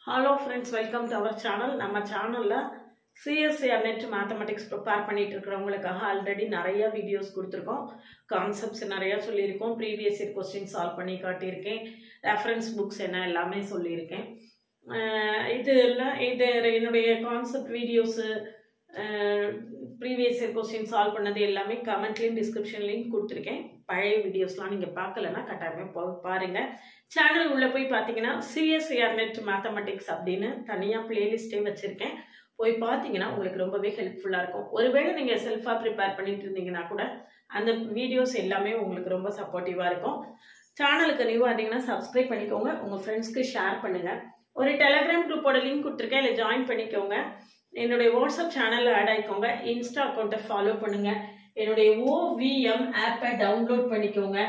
Hello friends, welcome to our channel. நம்ம சேனல்ல CSIR NET Mathematics prepare பண்ணிட்டு இருக்கிறவங்களுக்காக already நிறைய வீடியோஸ் கொடுத்திருக்கோம். கான்செப்ட்ஸ் நிறைய சொல்லியிருக்கோம். ப்ரீவியஸ் இயர் क्वेश्चन சால்வ் பண்ணி காட்டியிருக்கேன். ரெஃபரன்ஸ் புக்ஸ் என்ன எல்லாமே சொல்லியிருக்கேன். இது என்னுடைய concept videos previous year question solve பண்ணது எல்லாமே கமெண்ட்லயும் டிஸ்கிரிப்ஷன்லயும் கொடுத்திருக்கேன். பழைய வீடியோஸ்லாம் நீங்க பார்க்கலனா கட்டாயமா பாருங்க. சேனல் உள்ள போய் பாத்தீங்கன்னா CSIR NET Mathematics அப்படினு தனியா பிளேலிஸ்டே வச்சிருக்கேன். போய் பாத்தீங்கன்னா உங்களுக்கு ரொம்பவே ஹெல்ப்ஃபுல்லா இருக்கும். ஒருவேளை நீங்க செல்ஃபா ப்ரிப்பேர் பண்ணிட்டு இருந்தீங்கன்னா கூட அந்த வீடியோஸ் எல்லாமே உங்களுக்கு ரொம்ப சப்போர்ட்டிவா இருக்கும். சேனலுக்கு நியூவா இருந்தீங்கன்னா சப்ஸ்கிரைப் பண்ணிக்கோங்க. உங்க ஃப்ரெண்ட்ஸ்க்கு ஷேர் பண்ணுங்க. ஒரு டெலிகிராம் குரூப்போட லிங்க் கொடுத்திருக்கேன். இல்ல ஜாயின் பண்ணிக்கோங்க. என்னுடைய வாட்ஸ்அப் சேனல்ல ஆட் ஆயிக்கோங்க. இன்ஸ்டா அக்கவுண்ட்டை ஃபாலோ பண்ணுங்க. என்னுடைய OVM ஆப்பை டவுன்லோட் பண்ணிக்கோங்க.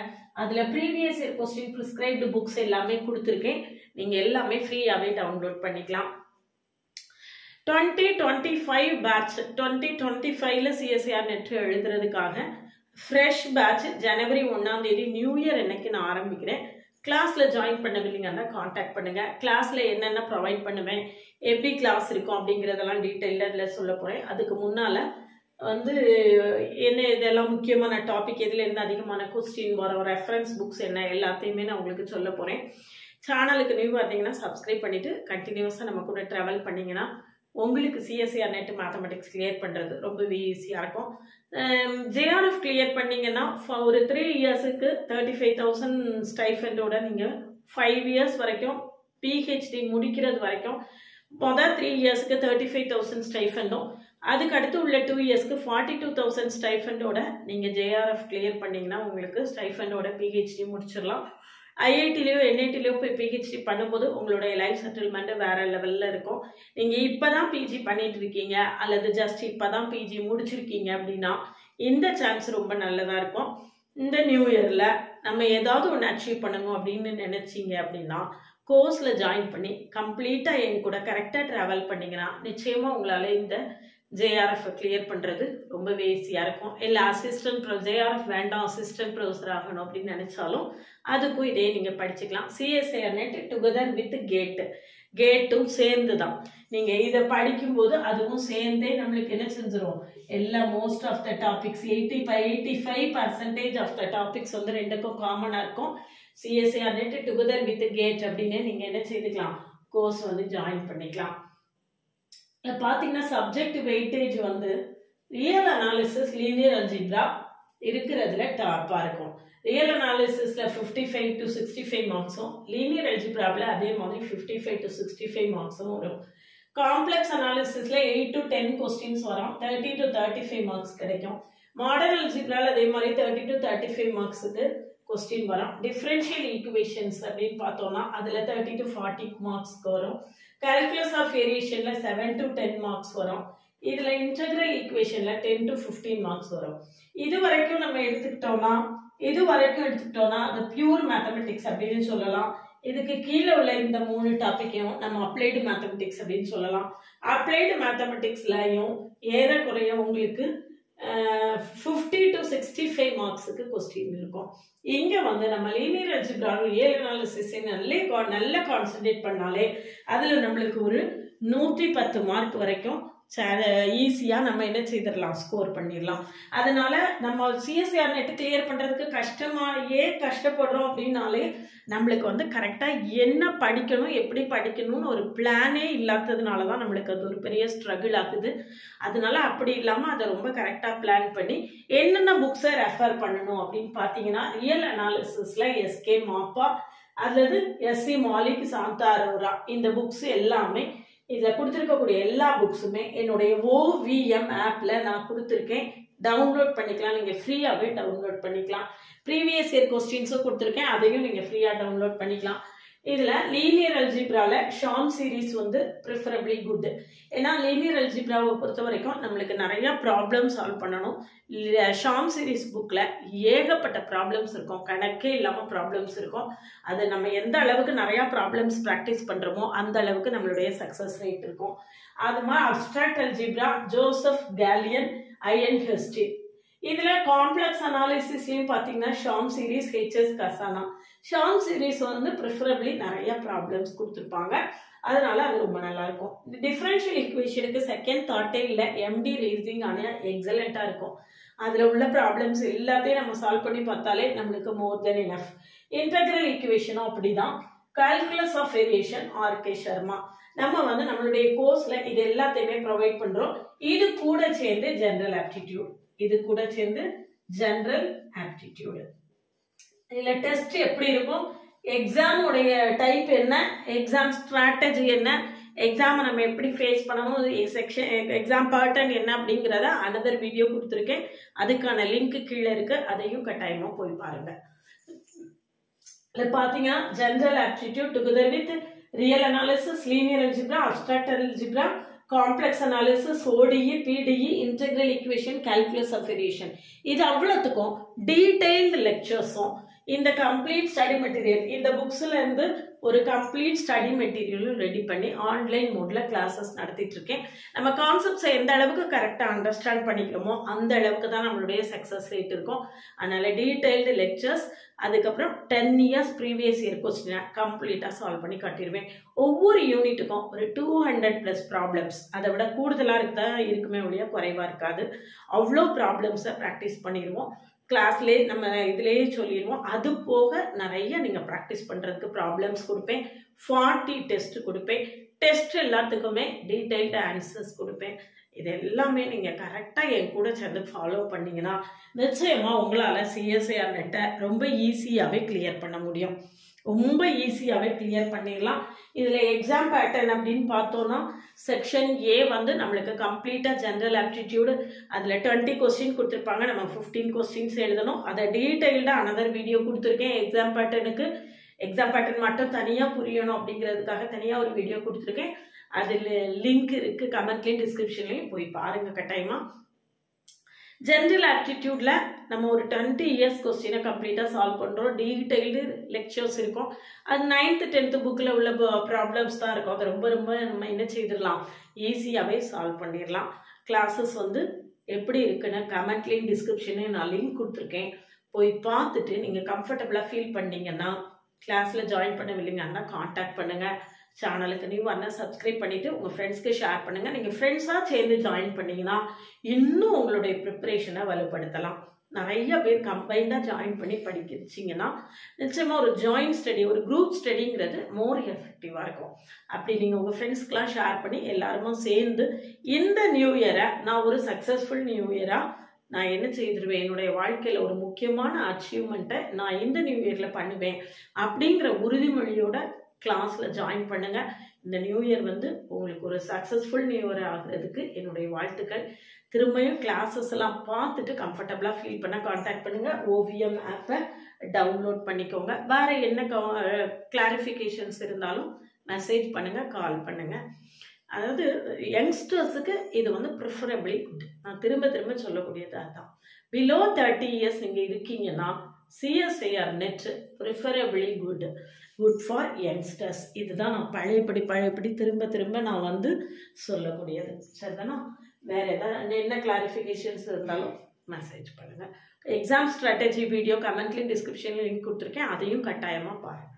அதுல previous year question prescribed books எல்லாமே கொடுத்திருக்கேன். நீங்க எல்லாமே ஃப்ரீயாவே டவுன்லோட் பண்ணிக்கலாம். 2025 பேட்ச் 2025ல CSIR NET எழுதுறதுக்காக ஃப்ரெஷ் பேட்ச் ஜனவரி 1ஆம் தேதி நியூ இயர் அன்னைக்கு நான் ஆரம்பிக்கிறேன். கிளாஸ்ல ஜாயின் பண்ணவில்லைங்கன்னா காண்டாக்ட் பண்ணுங்க. கிளாஸ்ல என்னென்ன ப்ரொவைட் பண்ணுவேன், எப்படி கிளாஸ் இருக்கும் அப்படிங்கறதெல்லாம் டீடைலா இதுல சொல்ல போறேன். அதுக்கு முன்னால என்ன இதெல்லாம் முக்கியமான டாபிக், எதுல இருந்து அதிகமான கொஸ்டின் வரும், ரெஃபரன்ஸ் புக்ஸ் என்ன எல்லாத்தையுமே நான் உங்களுக்கு சொல்ல போறேன். சேனலுக்கு நியூவா இருந்தீங்கன்னா சப்ஸ்கிரைப் பண்ணிட்டு கண்டினியூஸா நம்ம கூட டிராவல் பண்ணீங்கன்னா உங்களுக்கு CSIR NET மேத்தமெட்டிக்ஸ் கிளியர் பண்றது ரொம்பவே ஈஸியா இருக்கும். JRF கிளியர் பண்ணீங்கன்னா ஒரு 3 இயர்ஸுக்கு 35,000 ஸ்டைஃபண்டோட நீங்க 5 இயர்ஸ் வரைக்கும் PhD முடிக்கிறது வரைக்கும் முதல் 3 இயர்ஸ்க்கு 35,000 ஸ்டைஃபண்டும், அதுக்கு அடுத்து உள்ள 2 இயர்ஸ்க்கு 42,000 ஸ்டைஃபண்டோட நீங்க JRF கிளியர் பண்ணீங்கன்னா உங்களுக்கு ஸ்டைஃபண்டோட PhD முடிச்சிடலாம். IITலயோ NITலயோ போய் PhD பண்ணும்போது உங்களுடைய லைஃப் செட்டில்மெண்ட் வேற லெவல்ல இருக்கும். நீங்க இப்பதான் PG பண்ணிட்டு இருக்கீங்க அல்லது ஜஸ்ட் இப்பதான் PG முடிச்சிருக்கீங்க அப்படின்னா இந்த சான்ஸ் ரொம்ப நல்லதா இருக்கும். இந்த நியூ இயர்ல நம்ம ஏதாவது ஒன்று அச்சீவ் பண்ணணும் அப்படின்னு நினைச்சீங்க அப்படின்னா கோர்ஸ்ல ஜாயின் பண்ணி கம்ப்ளீட்டா என் கூட கரெக்டா டிராவல் பண்ணீங்கன்னா நிச்சயமா உங்களால இந்த JRF கிளியர் பண்றது ரொம்பவே ஈஸியா இருக்கும். இல்ல அசிஸ்டன்ட் JRF வேண்டாம், அசிஸ்டன்ட் ப்ரொஃபஸர் ஆகணும் அப்படின்னு நினைச்சாலும் அதுக்கும் இதே நீங்க படிச்சுக்கலாம். CSIR NET டுகெதர் வித் கேட்டும் சேர்ந்துதான் நீங்க இதை படிக்கும்போது அதுவும் சேர்ந்தே நம்மளுக்கு என்ன செஞ்சிரும், எல்லா most of the topics 85% of the topics ரெண்டுக்கும் காமனா இருக்கும். CSIR NET together with GATE அப்படின்னு நீங்க என்ன செய்துக்கலாம், கோர்ஸ் ஜாயின் பண்ணிக்கலாம். பாத்தீங்கன்னா subject weightage real analysis, linear algebra இருக்கிறதுல டாப்பா இருக்கும். ரியல் அனாலிசிஸ்ல 55 to 65 மார்க்ஸும், லீனியர் அல்ஜிப்ராவில் அதே மாதிரி 55 to 65 மார்க்ஸும் வரும். காம்ப்ளெக்ஸ் அனாலிசிஸ்ல 8 to 10 கொஸ்டின்ஸ் வரும், 30 to 35 மார்க்ஸ் கிடைக்கும். மாடர்ன் அல்ஜிப்ரால அதே மாதிரி 30 to 35 மார்க்ஸுக்கு கொஸ்டின் வரும். டிஃபரன்ஷியல் ஈக்குவேஷன்ஸ் அப்படின்னு பார்த்தோம்னா அதுல 30 to 40 மார்க்ஸ்க்கு வரும். கால்குலஸ் ஆஃப் வேரியேஷன்ல 7 to 10 மார்க்ஸ் வரும். இதுல இன்டெகிரல் ஈக்குவேஷன்ல 10 to 15 மார்க்ஸ் வரும். இது வரைக்கும் நம்ம எடுத்துக்கிட்டோம்னா அது பியூர் மேத்தமெட்டிக்ஸ் அப்படின்னு சொல்லலாம். இதுக்கு கீழே உள்ள இந்த 3 டாபிக்கையும் நம்ம அப்ளைடு மேத்தமெட்டிக்ஸ் அப்படின்னு சொல்லலாம். அப்ளைடு மேத்தமெட்டிக்ஸ்லயும் ஏறக்குறைய உங்களுக்கு 50 to 65 மார்க்ஸுக்கு கொஸ்டின் இருக்கும். இங்க நம்ம லீனியர் அல்ஜிப்ரா, ரியல் அனாலிசிஸ் நல்ல கான்சென்ட்ரேட் பண்ணாலே அதுல நம்மளுக்கு ஒரு 110 மார்க் வரைக்கும் ஈஸியா நம்ம என்ன செய்திடலாம், ஸ்கோர் பண்ணிடலாம். அதனால நம்ம CSIR NET கிளியர் பண்றதுக்கு கஷ்டப்படுறோம் அப்படின்னாலே நம்மளுக்கு கரெக்டா என்ன படிக்கணும், எப்படி படிக்கணும்னு ஒரு பிளானே இல்லாததுனாலதான் நம்மளுக்கு அது ஒரு பெரிய ஸ்ட்ரகிள் ஆகுது. அதனால அப்படி இல்லாம அதை ரொம்ப கரெக்டா பிளான் பண்ணி என்னென்ன புக்ஸை ரெஃபர் பண்ணணும் அப்படின்னு பாத்தீங்கன்னா ரியல் அனாலிசிஸ்ல SK மாப்பா அல்லது SC மாலிக், சாந்தா அரோரா இந்த புக்ஸ் எல்லாமே இதுல கொடுத்திருக்கக்கூடிய எல்லா புக்ஸுமே என்னுடைய OVM ஆப்ல நான் கொடுத்திருக்கேன். டவுன்லோட் பண்ணிக்கலாம். நீங்க ஃப்ரீயாவே டவுன்லோட் பண்ணிக்கலாம். ப்ரீவியஸ் இயர் கொஸ்டின்ஸும் கொடுத்திருக்கேன், அதையும் நீங்க ஃப்ரீயா டவுன்லோட் பண்ணிக்கலாம். இதுல லீனியர் அல்ஜிப்ரால ஷாம் சீரீஸ் ப்ரிஃபரபிளி குட். ஏன்னா லீனியர் அல்ஜிப்ராவை பொறுத்த வரைக்கும் நம்மளுக்கு நிறைய ப்ராப்ளம் சால்வ் பண்ணணும். ஷாம் சீரீஸ் புக்ல ஏகப்பட்ட ப்ராப்ளம்ஸ் இருக்கும், கணக்கே இல்லாம ப்ராப்ளம்ஸ் இருக்கும். அது நம்ம எந்த அளவுக்கு நிறைய ப்ராப்ளம்ஸ் பிராக்டிஸ் பண்றோமோ அந்த அளவுக்கு நம்மளுடைய சக்சஸ் ரேட் இருக்கும். அது மாதிரி abstract algebra Joseph Gallian, I N Herstein. இதுல காம்ப்ளெக்ஸ் அனாலிசிஸ்லயும் பாத்தீங்கன்னா Schaum series, HS Kasana. Schaum series வந்து ப்ரிஃபரபிளி நிறைய ப்ராப்ளம்ஸ் கொடுத்துருப்பாங்க, அதனால அது ரொம்ப நல்லா இருக்கும். டிஃபரன்ஷியல் ஈக்குவேஷனுக்கு செகண்ட் தாட்டே இல்லை, எம்டி ரீசனிங் ஆனால் எக்ஸலண்ட்டாக இருக்கும். அதில் உள்ள ப்ராப்ளம்ஸ் எல்லாத்தையும் நம்ம சால்வ் பண்ணி பார்த்தாலே நம்மளுக்கு மோர் தென் இனஃப். இன்டெக்ரல் ஈக்குவேஷனும் அப்படிதான். Calculus of variation RK Sharma. நம்ம வந்து நம்மளுடைய கோர்ஸ்ல இது எல்லாத்தையுமே ப்ரொவைட் பண்றோம். இது கூட சேர்ந்து ஜெனரல் ஆப்டிடியூட், இது கூட சேர்ந்து ஜெனரல் ஆப்டிடியூட். இதுல டெஸ்ட் எப்படி இருக்கும், எக்ஸாம் உடைய டைப் என்ன, எக்ஸாம் ஸ்ட்ராட்டஜி என்ன, எக்ஸாம் நம்ம எப்படி ஃபேஸ் பண்ணணும், செக்ஷன் எக்ஸாம் பேட்டர்ன் என்ன அப்படிங்கிறத அனதர் வீடியோ கொடுத்துருக்கேன். அதுக்கான லிங்க் கீழே இருக்கு, அதையும் கட்டாயமா போய் பாருங்க. பாத்தீங்கன்னா general aptitude together with real analysis, linear algebra, abstract algebra, complex analysis, ODE, PDE, integral equation, calculus of variation, இது அவ்வளோத்துக்கும் டீடைல்டு லெக்சர்ஸும் இந்த கம்ப்ளீட் ஸ்டடி மெட்டீரியல், இந்த புக்ஸ்ல இருந்து ஒரு கம்ப்ளீட் ஸ்டடி மெட்டீரியலும் ரெடி பண்ணி ஆன்லைன் மோட்ல கிளாஸஸ் நடத்திட்டு இருக்கேன். நம்ம கான்செப்ட்ஸை எந்த அளவுக்கு கரெக்டாக அண்டர்ஸ்டாண்ட் பண்ணிக்கிறோமோ அந்த அளவுக்கு தான் நம்மளுடைய சக்ஸஸ் ரேட் இருக்கும். அதனால டீடைல்டு லெக்சர்ஸ், அதுக்கப்புறம் 10 years ப்ரீவியஸ் இயர் கொஸ்டினை கம்ப்ளீட்டாக சால்வ் பண்ணி காட்டிடுவேன். ஒவ்வொரு யூனிட்டுக்கும் ஒரு 200+ ப்ராப்ளம்ஸ், அதை விட கூடுதலாக இருக்குமே ஒழிய குறைவாக இருக்காது. அவ்வளோ ப்ராப்ளம்ஸை ப்ராக்டிஸ் பண்ணிடுவோம். கிளாஸ்லேயே நம்ம இதுலேயே சொல்லிடுவோம். அது போக நிறைய நீங்கள் ப்ராக்டிஸ் பண்ணுறதுக்கு ப்ராப்ளம்ஸ் கொடுப்பேன். 40 டெஸ்ட் கொடுப்பேன். டெஸ்ட் எல்லாத்துக்குமே டீடைல்டு ஆன்சர்ஸ் கொடுப்பேன். இது எல்லாமே நீங்கள் கரெக்டாக என் கூட சேர்ந்து ஃபாலோ பண்ணிங்கன்னா நிச்சயமாக உங்களால் சிஎஸ்ஐஆர் நெட்டை ரொம்ப ஈஸியாகவே கிளியர் பண்ண முடியும். ரொம்ப ஈஸியாகவே கிளியர் பண்ணிடலாம். இதில் எக்ஸாம் பேட்டர்ன் அப்படின்னு பார்த்தோன்னா செக்ஷன் ஏ வந்து நம்மளுக்கு கம்ப்ளீட்டாக ஜென்ரல் ஆப்டிடியூடு, அதில் 20 கொஸ்டின் கொடுத்துருப்பாங்க. நம்ம 15 கொஸ்டின்ஸ் எழுதணும். அதை டீட்டெயில்டாக அனதர் வீடியோ கொடுத்துருக்கேன். எக்ஸாம் பேட்டர்னுக்கு எக்ஸாம் பேட்டர்ன் மட்டும் தனியாக புரியணும் அப்படிங்கிறதுக்காக தனியாக ஒரு வீடியோ கொடுத்துருக்கேன். அதில் லிங்க் இருக்குது, கமெண்ட்லேயும் டிஸ்கிரிப்ஷன்லேயும் போய் பாருங்கள் கட்டாயமாக. ஜென்ரல் ஆப்டிடியூட்ல நம்ம ஒரு 20 years கொஸ்டினை கம்ப்ளீட்டாக சால்வ் பண்ணுறோம். டீடைல்டு லெக்சர்ஸ் இருக்கும். அது 9th 10th புக்கில் உள்ள ப்ராப்ளம்ஸ் தான் இருக்கும். அது ரொம்ப ரொம்ப நம்ம என்ன செய்திடலாம், ஈஸியாகவே சால்வ் பண்ணிடலாம். கிளாஸஸ் வந்து எப்படி இருக்குன்னு கமெண்ட்லேயும் டிஸ்கிரிப்ஷன்லேயும் நான் லிங்க் கொடுத்துருக்கேன். போய் பார்த்துட்டு நீங்கள் கம்ஃபர்டபுளாக ஃபீல் பண்ணீங்கன்னா கிளாஸில் ஜாயின் பண்ணவில்லைங்கன்னா காண்டாக்ட் பண்ணுங்கள். சேனலுக்கு நியூ வரணும் சப்ஸ்கிரைப் பண்ணிவிட்டு உங்கள் ஃப்ரெண்ட்ஸ்க்கு ஷேர் பண்ணுங்கள். நீங்கள் ஃப்ரெண்ட்ஸாக சேர்ந்து ஜாயின் பண்ணிங்கன்னா இன்னும் உங்களுடைய ப்ரிப்பரேஷனை வலுப்படுத்தலாம். நிறைய பேர் கம்பைண்டாக ஜாயின் பண்ணி படிச்சிங்கன்னா நிச்சயமாக ஒரு ஜாயின்ட் ஸ்டடி, ஒரு குரூப் ஸ்டடிங்கிறது மோர் எஃபெக்டிவாக இருக்கும். அப்படி நீங்கள் உங்கள் ஃப்ரெண்ட்ஸ்க்கெலாம் ஷேர் பண்ணி எல்லாருமே சேர்ந்து இந்த நியூ இயரை நான் ஒரு சக்ஸஸ்ஃபுல் நியூ இயராக நான் என்ன செய்திருவேன், என்னுடைய வாழ்க்கையில் ஒரு முக்கியமான அச்சீவ்மெண்ட்டை நான் இந்த நியூ இயரில் பண்ணுவேன் அப்படிங்கிற உறுதிமொழியோட கிளாஸில் ஜாயின் பண்ணுங்கள். இந்த நியூ இயர் வந்து உங்களுக்கு ஒரு சக்ஸஸ்ஃபுல் நியூ இயர் ஆகிறதுக்கு என்னுடைய வாழ்த்துக்கள். திரும்பியும் கிளாஸஸ் எல்லாம் பார்த்துட்டு கம்ஃபர்டபுளாக ஃபீல் பண்ண காண்டாக்ட் பண்ணுங்கள். ஓவியம் ஆப்பை டவுன்லோட் பண்ணிக்கோங்க. வேறு என்ன கிளாரிஃபிகேஷன்ஸ் இருந்தாலும் மெசேஜ் பண்ணுங்கள், கால் பண்ணுங்கள். அதாவது யங்ஸ்டர்ஸுக்கு இது வந்து ப்ரிஃபரபிளி குட். நான் திரும்ப திரும்ப சொல்லக்கூடியது அதுதான். பிலோ 30 years நீங்கள் இருக்கீங்கன்னா CSIR net preferably good for youngsters. இதுதான் நான் பழையபடி திரும்ப நான் வந்து சொல்லக்கூடியது. சரிதானா? வேறு ஏதாவது என்ன கிளாரிஃபிகேஷன்ஸ் இருந்தாலும் மெசேஜ் பண்ணுங்கள். எக்ஸாம் ஸ்ட்ராட்டஜி வீடியோ கமெண்ட்லேயும் டிஸ்கிரிப்ஷன்லேயும் லிங்க் கொடுத்துருக்கேன், அதையும் கட்டாயமாக பாருங்கள்.